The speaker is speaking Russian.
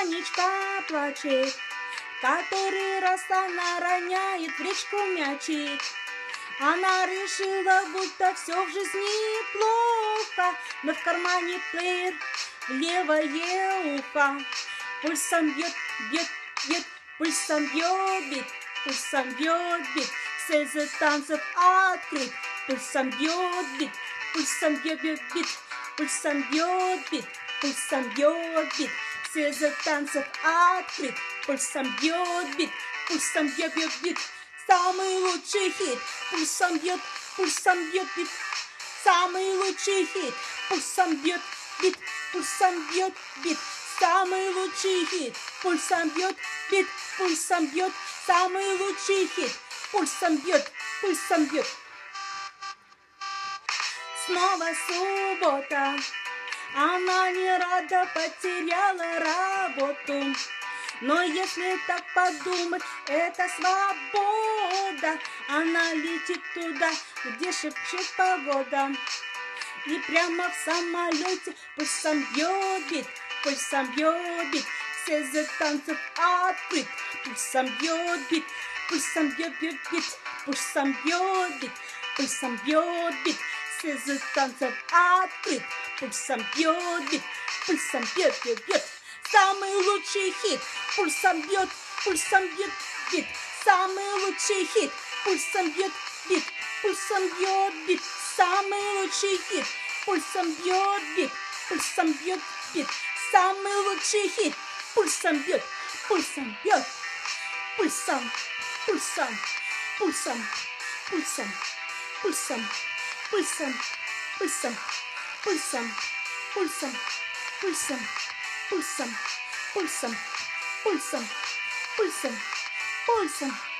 Анечка плачет, который раз она роняет в речку мячик. Она решила, будто все в жизни плохо, но в кармане плеер в левое ухо. Пульсом бьет, бьет, бьет, пульсом бьет бит, пульсом бьет бит. Сезон танцев открыт, пульсом бьет бит, пульсом бьет бит, пульсом бьет бит, пульсом бьет бит. Сезон танцев открыт, пульсом бьет бит, пульсом бьет бит. Самый лучший хит, пульсом бьет бит. Самый лучший хит, пульсом бьет бит, пульсом бьет бит. Самый лучший хит, пульсом бьет бит, пульсом бьет. Самый лучший хит, пульсом бьет, пульсом бьет. Снова суббота, она не рада, потеряла работу. Но если так подумать, это свобода. Она летит туда, где шепчет погода. И прямо в самолете пульсом бьет бит, пульсом бьет бит. Сезон танцев открыт, пульсом бьет бит, пульсом бьет бит, пульсом бьет бит, пульсом бьет бит. Сезон танцев открыт, пульсом бьет бит, пульсом бьет бит. Самый лучший хит, пульсом бьет бит. Самый лучший хит, пульсом бьет бит, пульсом бьет бит. Самый лучший хит, пульсом бьет бит, пульсом бьет бит. Самый лучший хит, пульсом бьет, пульсом бьет, пульсом, пульсом, пульсом, пульсом, пульсом, пульсом, пульсом, пульсом, пульсом, пульсом. Пульсом, пульсом, пульсом, пульсом, пульсом.